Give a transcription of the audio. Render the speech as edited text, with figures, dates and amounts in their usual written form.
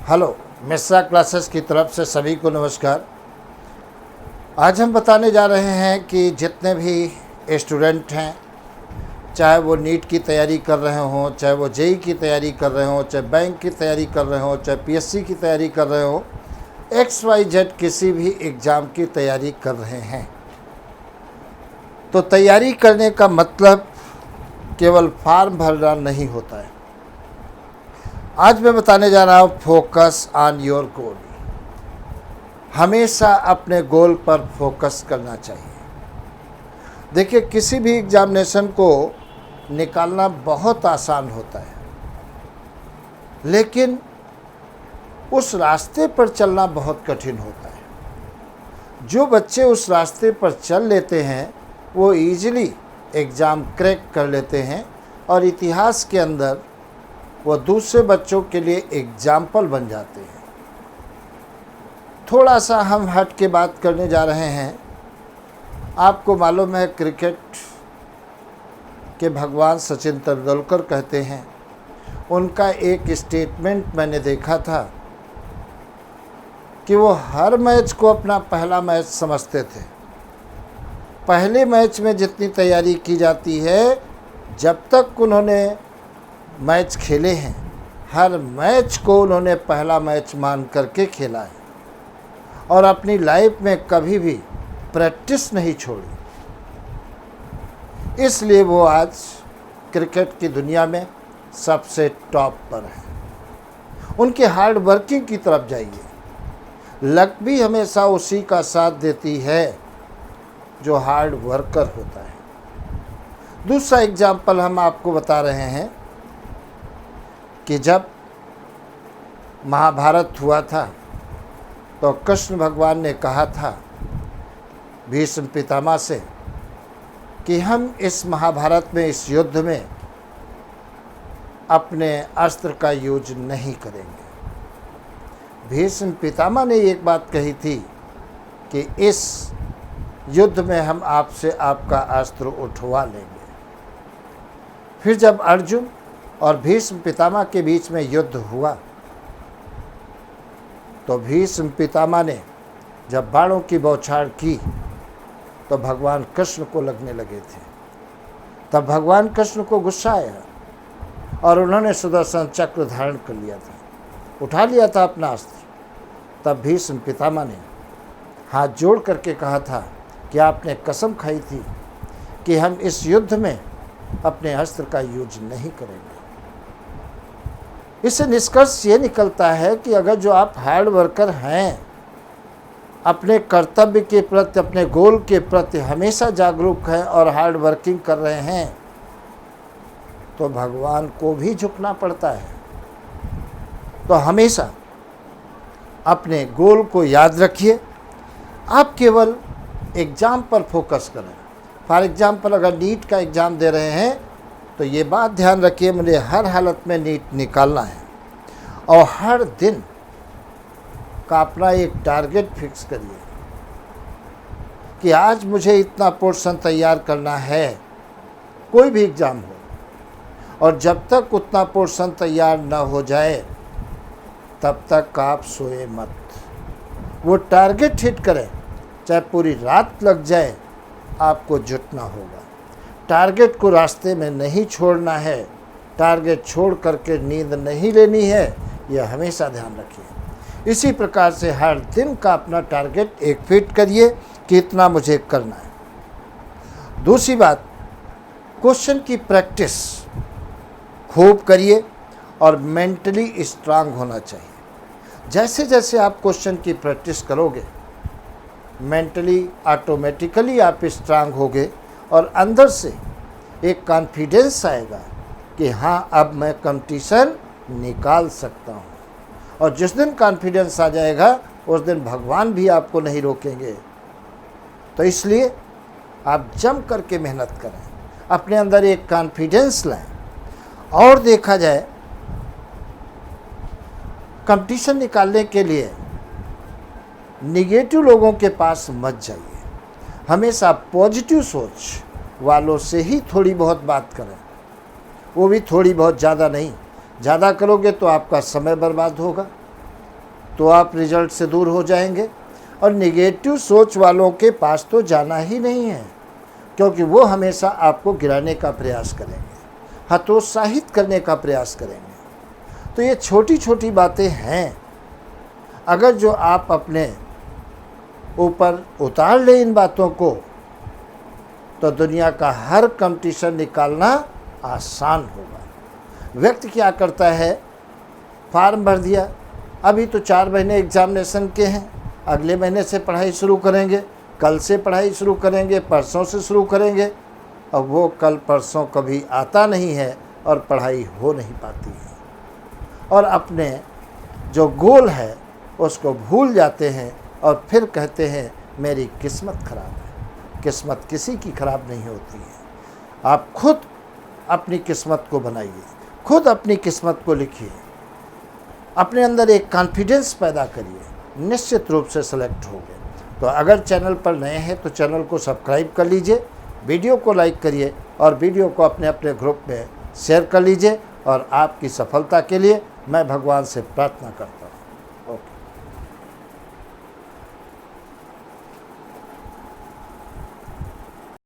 Hello, Mishra classes की तरफ से सभी को नमस्कार। आज हम बताने जा रहे हैं कि जितने भी स्टूडेंट हैं, चाहे वो नीट की तैयारी कर रहे हों, चाहे वो जेई की तैयारी कर रहे हों, चाहे बैंक की तैयारी कर रहे हों, चाहे पीएससी की तैयारी कर रहे हों, XYZ किसी भी एग्ज़ाम की तैयारी कर रहे हैं, तो तैयारी करने का मतलब केवल फॉर्म भरना नहीं होता है। आज मैं बताने जा रहा हूँ फोकस ऑन योर गोल। हमेशा अपने गोल पर फोकस करना चाहिए। देखिए, किसी भी एग्जामिनेशन को निकालना बहुत आसान होता है, लेकिन उस रास्ते पर चलना बहुत कठिन होता है। जो बच्चे उस रास्ते पर चल लेते हैं वो इजीली एग्ज़ाम क्रैक कर लेते हैं और इतिहास के अंदर वो दूसरे बच्चों के लिए एग्जाम्पल बन जाते हैं। थोड़ा सा हम हट के बात करने जा रहे हैं। आपको मालूम है, क्रिकेट के भगवान सचिन तेंदुलकर कहते हैं, उनका एक स्टेटमेंट मैंने देखा था कि वो हर मैच को अपना पहला मैच समझते थे। पहले मैच में जितनी तैयारी की जाती है, जब तक उन्होंने मैच खेले हैं, हर मैच को उन्होंने पहला मैच मान करके खेला है और अपनी लाइफ में कभी भी प्रैक्टिस नहीं छोड़ी। इसलिए वो आज क्रिकेट की दुनिया में सबसे टॉप पर है। उनके हार्ड वर्किंग की तरफ जाइए, लक भी हमेशा उसी का साथ देती है जो हार्ड वर्कर होता है। दूसरा एग्जाम्पल हम आपको बता रहे हैं कि जब महाभारत हुआ था तो कृष्ण भगवान ने कहा था भीष्म पितामह से कि हम इस महाभारत में, इस युद्ध में अपने अस्त्र का यूज नहीं करेंगे। भीष्म पितामह ने एक बात कही थी कि इस युद्ध में हम आपसे आपका अस्त्र उठवा लेंगे। फिर जब अर्जुन और भीष्म पितामह के बीच में युद्ध हुआ तो भीष्म पितामह ने जब बाणों की बौछार की तो भगवान कृष्ण को लगने लगे थे। तब भगवान कृष्ण को गुस्सा आया और उन्होंने सुदर्शन चक्र धारण कर लिया था, उठा लिया था अपना अस्त्र। तब भीष्म पितामह ने हाथ जोड़ करके कहा था कि आपने कसम खाई थी कि हम इस युद्ध में अपने अस्त्र का यूज नहीं करेंगे। इससे निष्कर्ष ये निकलता है कि अगर जो आप हार्ड वर्कर हैं, अपने कर्तव्य के प्रति, अपने गोल के प्रति हमेशा जागरूक हैं और हार्ड वर्किंग कर रहे हैं, तो भगवान को भी झुकना पड़ता है। तो हमेशा अपने गोल को याद रखिए। आप केवल एग्ज़ाम पर फोकस करें। फॉर एग्ज़ाम्पल, अगर नीट का एग्ज़ाम दे रहे हैं तो ये बात ध्यान रखिए, मुझे हर हालत में नीट निकालना है और हर दिन का अपना एक टारगेट फिक्स करिए कि आज मुझे इतना पोर्शन तैयार करना है, कोई भी एग्ज़ाम हो, और जब तक उतना पोर्शन तैयार ना हो जाए तब तक आप सोए मत। वो टारगेट हिट करें, चाहे पूरी रात लग जाए, आपको जुटना होगा। टारगेट को रास्ते में नहीं छोड़ना है, टारगेट छोड़ करके नींद नहीं लेनी है, यह हमेशा ध्यान रखिए। इसी प्रकार से हर दिन का अपना टारगेट एक फिट करिए कि इतना मुझे करना है। दूसरी बात, क्वेश्चन की प्रैक्टिस खूब करिए और मेंटली स्ट्रांग होना चाहिए। जैसे जैसे आप क्वेश्चन की प्रैक्टिस करोगे, मेंटली ऑटोमेटिकली आप स्ट्रांग होगे और अंदर से एक कॉन्फिडेंस आएगा कि हाँ, अब मैं कंपटीशन निकाल सकता हूँ। और जिस दिन कॉन्फिडेंस आ जाएगा, उस दिन भगवान भी आपको नहीं रोकेंगे। तो इसलिए आप जम करके मेहनत करें, अपने अंदर एक कॉन्फिडेंस लाएं। और देखा जाए, कंपटीशन निकालने के लिए निगेटिव लोगों के पास मत जाइए। हमेशा पॉजिटिव सोच वालों से ही थोड़ी बहुत बात करें, वो भी थोड़ी बहुत, ज़्यादा नहीं। ज़्यादा करोगे तो आपका समय बर्बाद होगा तो आप रिजल्ट से दूर हो जाएंगे। और नेगेटिव सोच वालों के पास तो जाना ही नहीं है, क्योंकि वो हमेशा आपको गिराने का प्रयास करेंगे, हतोत्साहित करने का प्रयास करेंगे। तो ये छोटी छोटी बातें हैं, अगर जो आप अपने ऊपर उतार लें इन बातों को, तो दुनिया का हर कंपटीशन निकालना आसान होगा। व्यक्ति क्या करता है, फॉर्म भर दिया, अभी तो 4 महीने एग्जामिनेशन के हैं, अगले महीने से पढ़ाई शुरू करेंगे, कल से पढ़ाई शुरू करेंगे, परसों से शुरू करेंगे। अब वो कल परसों कभी आता नहीं है और पढ़ाई हो नहीं पाती है, और अपने जो गोल है उसको भूल जाते हैं और फिर कहते हैं मेरी किस्मत ख़राब है। किस्मत किसी की ख़राब नहीं होती है। आप खुद अपनी किस्मत को बनाइए, खुद अपनी किस्मत को लिखिए, अपने अंदर एक कॉन्फिडेंस पैदा करिए, निश्चित रूप से सेलेक्ट होंगे। तो अगर चैनल पर नए हैं तो चैनल को सब्सक्राइब कर लीजिए, वीडियो को लाइक करिए और वीडियो को अपने अपने ग्रुप में शेयर कर लीजिए। और आपकी सफलता के लिए मैं भगवान से प्रार्थना करता हूँ। ओके।